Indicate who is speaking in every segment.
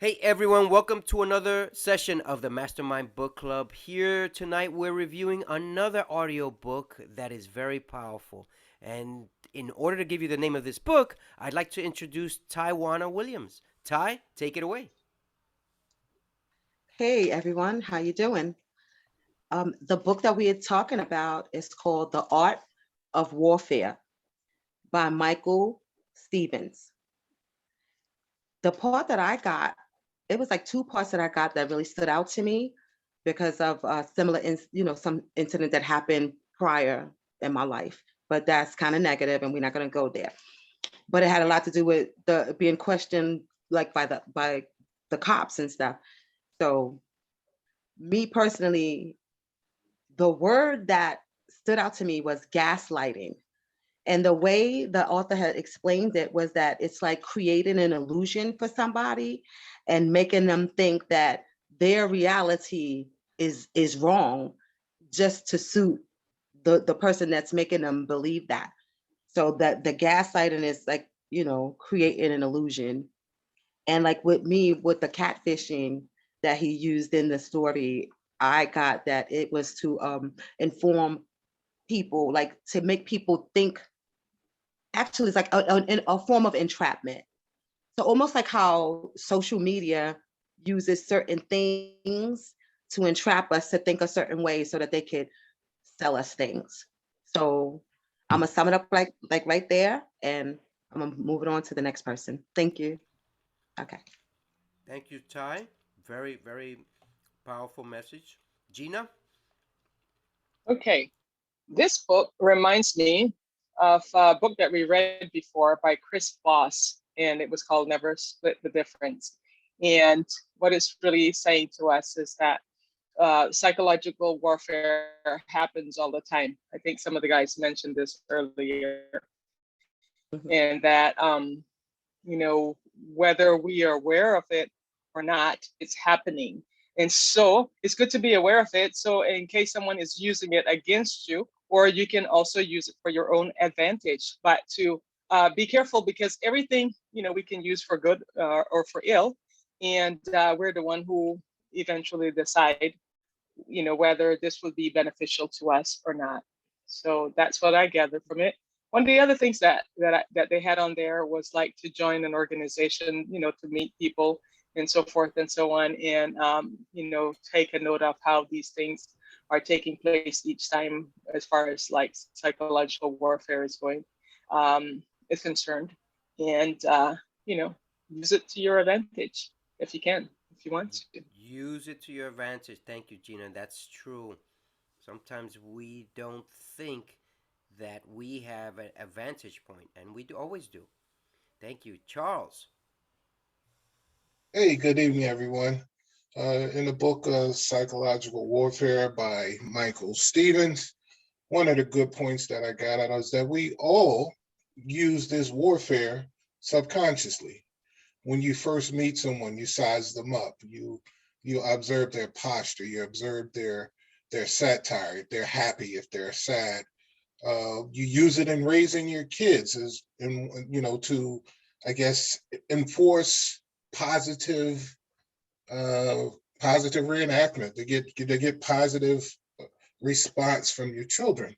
Speaker 1: Hey everyone, welcome to another session of the Mastermind Book Club. Here tonight we're reviewing another audio book that is very powerful. And in order to give you the name of this book, I'd like to introduce Taiwana Williams. Ty, take it away.
Speaker 2: Hey everyone, how you doing? The book that we are talking about is called The Art of Warfare by Michael Stevens. The part that I got, it was like two parts that I got that really stood out to me because of some incident that happened prior in my life. But that's kind of negative, and we're not going to go there. But it had a lot to do with the being questioned, like by the cops and stuff. So me personally, the word that stood out to me was gaslighting. And the way the author had explained it was that it's like creating an illusion for somebody and making them think that their reality is wrong just to suit the person that's making them believe that. So that the gaslighting is like, creating an illusion. And like with me, with the catfishing that he used in the story, I got that it was to inform people, like to make people think. Actually, it's like a form of entrapment. So almost like how social media uses certain things to entrap us to think a certain way so that they could sell us things. So I'm gonna sum it up like right there, and I'm gonna move it on to the next person. Thank you. Okay.
Speaker 1: Thank you, Ty. Very, very powerful message. Gina?
Speaker 3: Okay, this book reminds me of a book that we read before by Chris Voss, and it was called Never Split the Difference. And what it's really saying to us is that psychological warfare happens all the time. I think some of the guys mentioned this earlier, and that whether we are aware of it or not, it's happening. And so it's good to be aware of it. So in case someone is using it against you, or you can also use it for your own advantage. But to be careful, because everything we can use for good or for ill, and we're the one who eventually decide whether this would be beneficial to us or not. So that's what I gathered from it. One of the other things that they had on there was like to join an organization, to meet people and so forth and so on, and take a note of how these things are taking place each time, as far as like psychological warfare is concerned, and use it to your advantage if you can, if you want to.
Speaker 1: Use it to your advantage. Thank you, Gina. That's true. Sometimes we don't think that we have a vantage point, and we do, always do. Thank you, Charles.
Speaker 4: Hey, good evening, everyone. In the book Psychological Warfare by Michael Stevens, one of the good points that I got out is that we all use this warfare subconsciously. When you first meet someone, you size them up. You observe their posture. You observe their satire, if they're happy, if they're sad. You use it in raising your kids as in to, I guess, enforce positive uh, positive reenactment to get positive response from your children.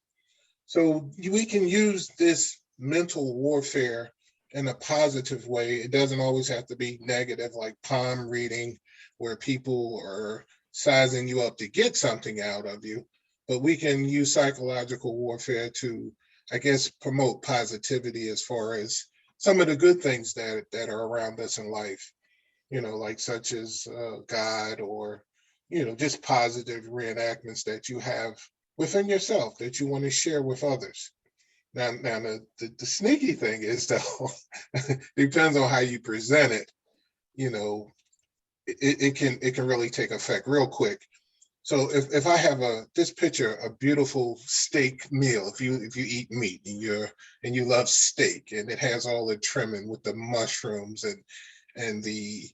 Speaker 4: So we can use this mental warfare in a positive way. It doesn't always have to be negative, like palm reading, where people are sizing you up to get something out of you. But we can use psychological warfare to, I guess, promote positivity as far as some of the good things that are around us in life, like such as God, or, just positive reenactments that you have within yourself that you want to share with others. Now the sneaky thing is, though, depends on how you present it. You know, it can really take effect real quick. So if I have this picture a beautiful steak meal, if you eat meat and you love steak, and it has all the trimming with the mushrooms and the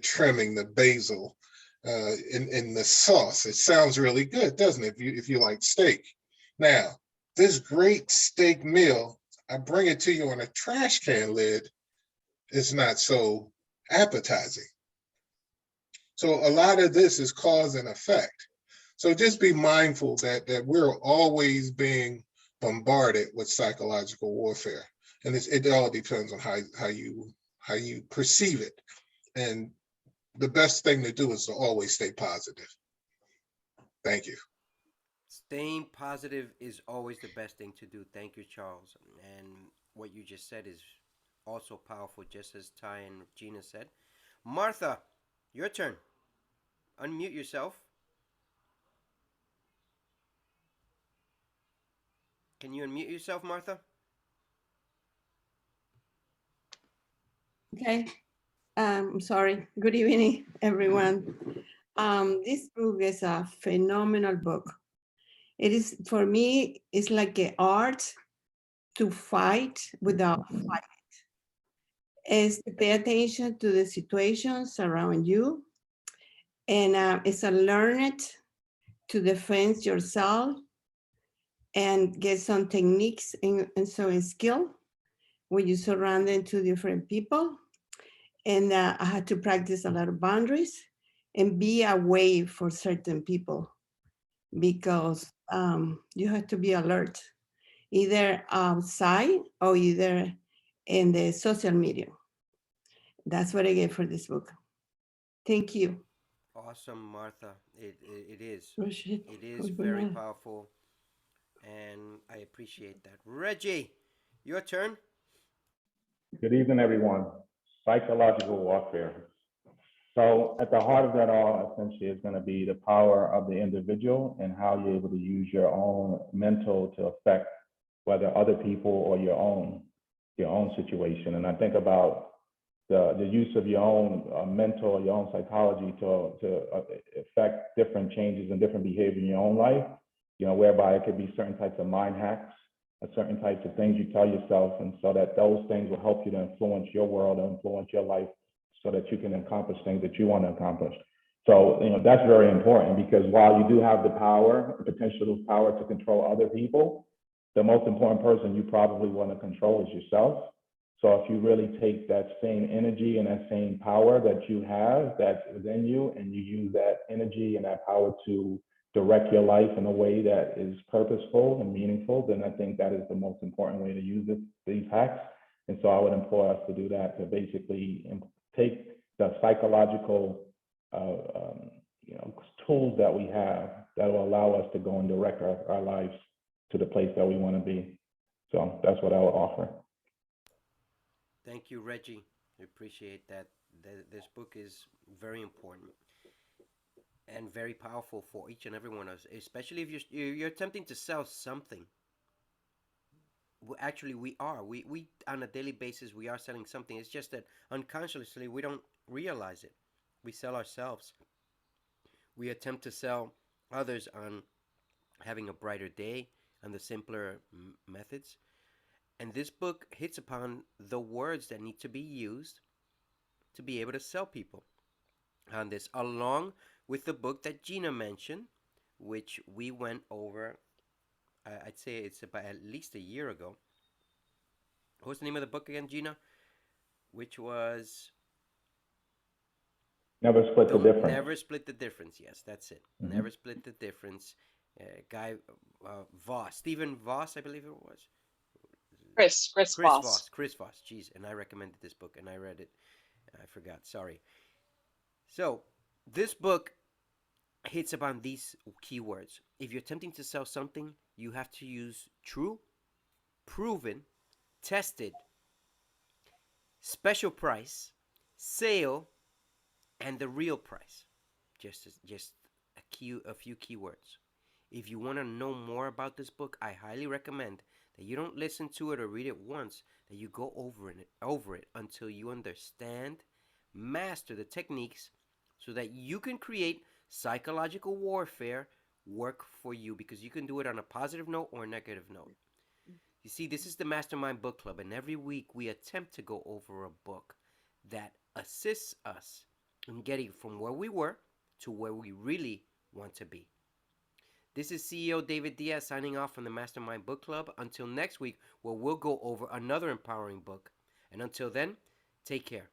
Speaker 4: trimming, the basil, in the sauce, it sounds really good, doesn't it? If you like steak. Now, this great steak meal, I bring it to you on a trash can lid. It's not so appetizing. So a lot of this is cause and effect. So just be mindful that we're always being bombarded with psychological warfare, and it all depends on how you perceive it. And the best thing to do is to always stay positive. Thank you.
Speaker 1: Staying positive is always the best thing to do. Thank you, Charles. And what you just said is also powerful, just as Ty and Gina said. Martha, your turn. Unmute yourself. Can you unmute yourself, Martha?
Speaker 5: Okay. Sorry. Good evening, everyone. This book is a phenomenal book. It is, for me, it's like an art to fight without fight. Is to pay attention to the situations around you, and it's a learn it to defend yourself and get some techniques and some skill when you surround them to different people. And I had to practice a lot of boundaries and be away for certain people, because you have to be alert, either outside or either in the social media. That's what I get for this book. Thank you.
Speaker 1: Awesome, Martha. It is.
Speaker 5: Oh, shit.
Speaker 1: It is very powerful, and I appreciate that. Reggie, your turn.
Speaker 6: Good evening, everyone. Psychological warfare. So at the heart of that all, essentially, is going to be the power of the individual and how you're able to use your own mental to affect whether other people or your own situation. And I think about the use of your own mental, your own psychology to affect different changes and different behavior in your own life, whereby it could be certain types of mind hacks, certain types of things you tell yourself, and so that those things will help you to influence your world and influence your life so that you can accomplish things that you want to accomplish. So, that's very important, because while you do have the power, the potential power to control other people, the most important person you probably want to control is yourself. So if you really take that same energy and that same power that you have that's within you, and you use that energy and that power to direct your life in a way that is purposeful and meaningful, then I think that is the most important way to use these hacks. And so I would implore us to do that, to basically take the psychological tools that we have that will allow us to go and direct our lives to the place that we want to be. So that's what I would offer.
Speaker 1: Thank you, Reggie. I appreciate that. This book is very important and very powerful for each and every one of us, especially if you're attempting to sell something. Actually, we are. We on a daily basis, we are selling something. It's just that unconsciously we don't realize it. We sell ourselves. We attempt to sell others on having a brighter day and the simpler methods. And this book hits upon the words that need to be used to be able to sell people on this, along with the book that Gina mentioned, which we went over, I'd say it's about at least a year ago. What's the name of the book again, Gina? Which was
Speaker 6: Never Split the Difference.
Speaker 1: Never Split the Difference. Yes, that's it. Mm-hmm. Never Split the Difference. Guy Voss, Stephen Voss, I believe it was.
Speaker 3: Chris Voss.
Speaker 1: Chris Voss. Jeez, and I recommended this book, and I read it. I forgot. Sorry. So this book hits upon these keywords. If you're attempting to sell something, you have to use true, proven, tested, special price, sale, and the real price. Just a few keywords. If you want to know more about this book, I highly recommend that you don't listen to it or read it once, that you go over it until you understand, master the techniques, so that you can create psychological warfare work for you, because you can do it on a positive note or a negative note. You see, this is the Mastermind Book Club, and every week we attempt to go over a book that assists us in getting from where we were to where we really want to be. This is CEO David Diaz signing off from the Mastermind Book Club. Until next week, where we'll go over another empowering book. And until then, take care.